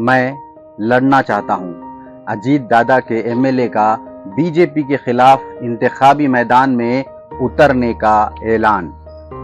मैं लड़ना चाहता हूं। अजीत दादा के एमएलए का बीजेपी के खिलाफ इंतखाबी मैदान में उतरने का ऐलान।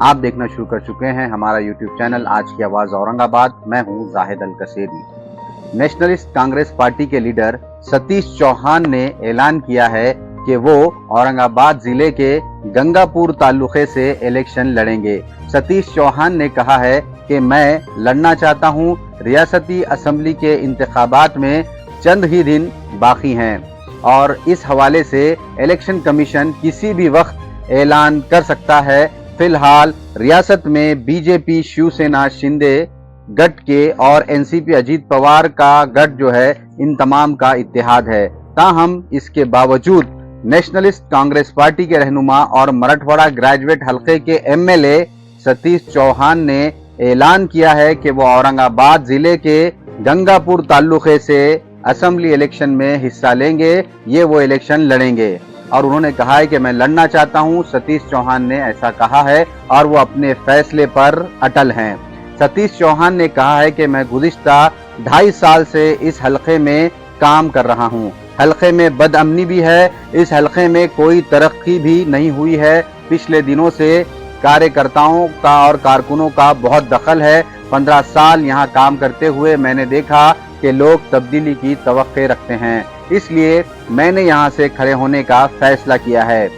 आप देखना शुरू कर चुके हैं हमारा यूट्यूब चैनल आज की आवाज औरंगाबाद। मैं हूं जाहिद अल कसेरी। नेशनलिस्ट कांग्रेस पार्टी के लीडर सतीश चौहान ने ऐलान किया है कि वो औरंगाबाद जिले के गंगापुर तालुके से इलेक्शन लड़ेंगे। सतीश चौहान ने कहा है कि मैं लड़ना चाहता हूं। रियासती असेंबली के इंतखाबात में चंद ही दिन बाकी हैं और इस हवाले से इलेक्शन कमीशन किसी भी वक्त ऐलान कर सकता है। फिलहाल रियासत में बीजेपी शिवसेना शिंदे गठ के और एनसीपी अजीत पवार का गठ जो है इन तमाम का इत्तेहाद है। ताहम इसके बावजूद नेशनलिस्ट कांग्रेस पार्टी के रहनुमा और मराठवाड़ा ग्रेजुएट हलके के एमएलए सतीश चौहान ने ऐलान किया है कि वो औरंगाबाद जिले के गंगापुर तालुके से असेंबली इलेक्शन में हिस्सा लेंगे। ये वो इलेक्शन लड़ेंगे और उन्होंने कहा है कि मैं लड़ना चाहता हूं। सतीश चौहान ने ऐसा कहा है और वो अपने फैसले पर अटल हैं। सतीश चौहान ने कहा है कि मैं गुज़िश्ता 2.5 साल से इस हलके में काम कर रहा हूं। हलके में बदअमनी भी है। इस हलके में कोई तरक्की भी नहीं हुई है। पिछले दिनों से कार्यकर्ताओं का और कारकुनों का बहुत दखल है। 15 साल यहाँ काम करते हुए मैंने देखा कि लोग तब्दीली की तवक्के रखते हैं, इसलिए मैंने यहाँ से खड़े होने का फैसला किया है।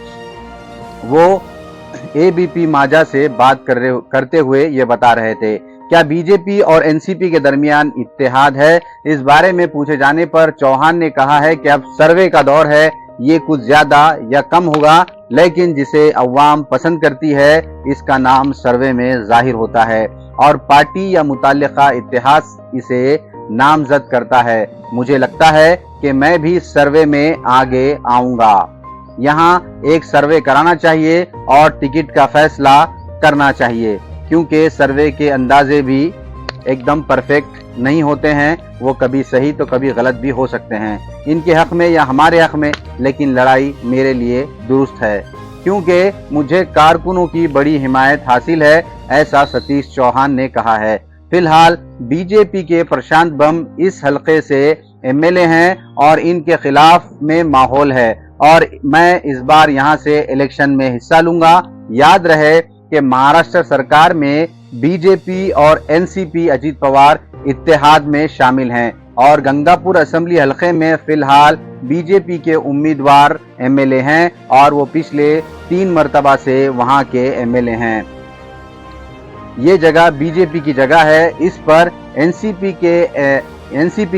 वो एबीपी माजा से बात करते हुए ये बता रहे थे। क्या बीजेपी और एनसीपी के दरमियान इत्तेहाद है? इस बारे में पूछे जाने पर चौहान ने कहा है कि अब सर्वे का दौर है। ये कुछ ज्यादा या कम होगा, लेकिन जिसे अवाम पसंद करती है इसका नाम सर्वे में जाहिर होता है और पार्टी या मुताल्लिका इत्तेहाद इसे नामजद करता है। मुझे लगता है कि मैं भी सर्वे में आगे आऊंगा। यहाँ एक सर्वे कराना चाहिए और टिकट का फैसला करना चाहिए, क्योंकि सर्वे के अंदाजे भी एकदम परफेक्ट नहीं होते हैं। वो कभी सही तो कभी गलत भी हो सकते हैं, इनके हक में या हमारे हक में। लेकिन लड़ाई मेरे लिए दुरुस्त है, क्योंकि मुझे कारकुनों की बड़ी हिमायत हासिल है, ऐसा सतीश चौहान ने कहा है। फिलहाल बीजेपी के प्रशांत बम इस हलके से एमएलए हैं और इनके खिलाफ में माहौल है और मैं इस बार यहां से इलेक्शन में हिस्सा लूंगा। याद रहे कि महाराष्ट्र सरकार में बीजेपी और एनसीपी अजीत पवार इत्तेहाद में शामिल हैं और गंगापुर असेंबली हलके में फिलहाल बीजेपी के उम्मीदवार एमएलए हैं और वो पिछले 3 मर्तबा से वहां के एमएलए हैं। ये जगह बीजेपी की जगह है। इस पर एनसीपी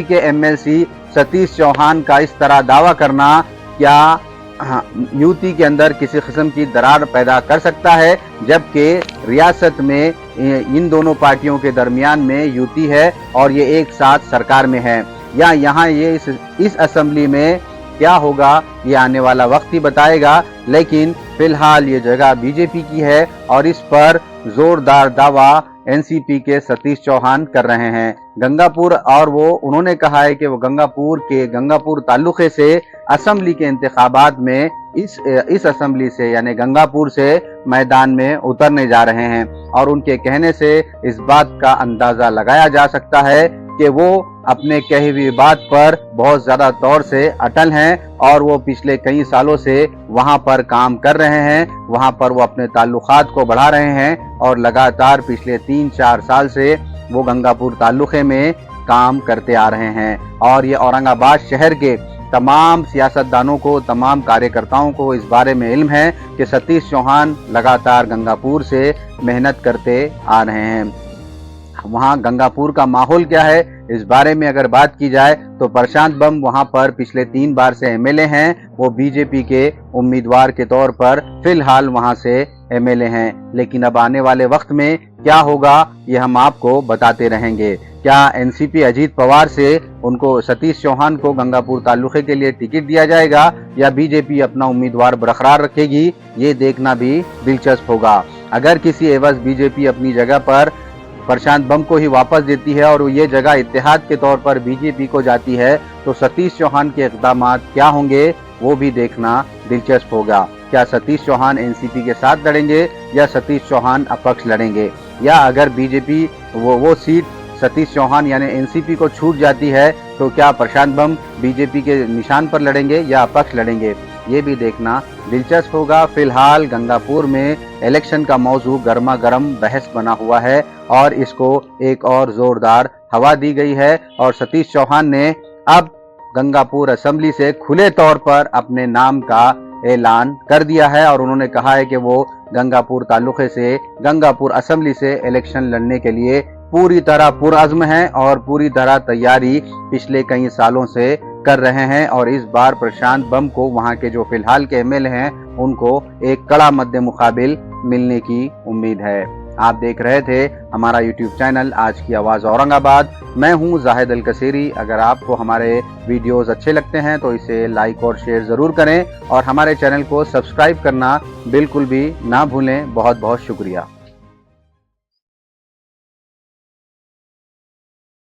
के एमएलसी सतीश चौहान का इस तरह दावा करना क्या युति के अंदर किसी किस्म की दरार पैदा कर सकता है, जबकि रियासत में इन दोनों पार्टियों के दरमियान में युति है और ये एक साथ सरकार में है। या यहाँ ये इस असेंबली में क्या होगा ये आने वाला वक्त ही बताएगा, लेकिन फिलहाल ये जगह बीजेपी की है और इस पर जोरदार दावा एनसीपी के सतीश चौहान कर रहे हैं। गंगापुर और वो उन्होंने कहा है कि वो गंगापुर तालुके से असेंबली के इंतखाबात में इस असेंबली से यानी गंगापुर से मैदान में उतरने जा रहे हैं और उनके कहने से इस बात का अंदाजा लगाया जा सकता है कि वो अपने कही हुई बात पर बहुत ज्यादा तौर से अटल हैं और वो पिछले कई सालों से वहां पर काम कर रहे हैं। वहां पर वो अपने ताल्लुकात को बढ़ा रहे हैं और लगातार पिछले 3-4 साल से वो गंगापुर तालुके में काम करते आ रहे हैं और ये औरंगाबाद शहर के तमाम सियासतदानों को, तमाम कार्यकर्ताओं को इस बारे में इल्म है कि सतीश चौहान लगातार गंगापुर से मेहनत करते आ रहे हैं। वहां गंगापुर का माहौल क्या है इस बारे में अगर बात की जाए तो प्रशांत बम वहां पर पिछले 3 बार से एमएलए हैं। वो बीजेपी के उम्मीदवार के तौर पर फिलहाल वहां से एमएलए हैं, लेकिन अब आने वाले वक्त में क्या होगा ये हम आपको बताते रहेंगे। क्या एनसीपी अजीत पवार से उनको सतीश चौहान को गंगापुर तालुके के लिए टिकट दिया जाएगा या बीजेपी अपना उम्मीदवार बरकरार रखेगी, ये देखना भी दिलचस्प होगा। अगर किसी एवज बीजेपी अपनी जगह पर प्रशांत बम को ही वापस देती है और ये जगह इत्तेहाद के तौर पर बीजेपी को जाती है, तो सतीश चौहान के इक़दामात क्या होंगे वो भी देखना दिलचस्प होगा। क्या सतीश चौहान एनसीपी के साथ लड़ेंगे या सतीश चौहान अपक्ष लड़ेंगे, या अगर बीजेपी वो सीट सतीश चौहान यानी एनसीपी को छूट जाती है तो क्या प्रशांत बम बीजेपी के निशान पर लड़ेंगे या अपक्ष लड़ेंगे, ये भी देखना दिलचस्प होगा। फिलहाल गंगापुर में इलेक्शन का मौजू गर्मा गर्म बहस बना हुआ है और इसको एक और जोरदार हवा दी गई है और सतीश चौहान ने अब गंगापुर असेंबली से खुले तौर पर अपने नाम का ऐलान कर दिया है और उन्होंने कहा है कि वो गंगापुर तालुके से गंगापुर असेंबली से इलेक्शन लड़ने के लिए पूरी तरह पुरअज़्म हैं और पूरी तरह तैयारी पिछले कई सालों से कर रहे हैं और इस बार प्रशांत बम को वहां के जो फिलहाल के एमएलए हैं उनको एक कड़ा मद्दे मुकाबिल मिलने की उम्मीद है। आप देख रहे थे हमारा यूट्यूब चैनल आज की आवाज़ औरंगाबाद। मैं हूं जाहिद अल कसीरी। अगर आपको हमारे वीडियोस अच्छे लगते हैं तो इसे लाइक और शेयर ज़रूर करें और हमारे चैनल को सब्सक्राइब करना बिल्कुल भी ना भूलें। बहुत बहुत शुक्रिया।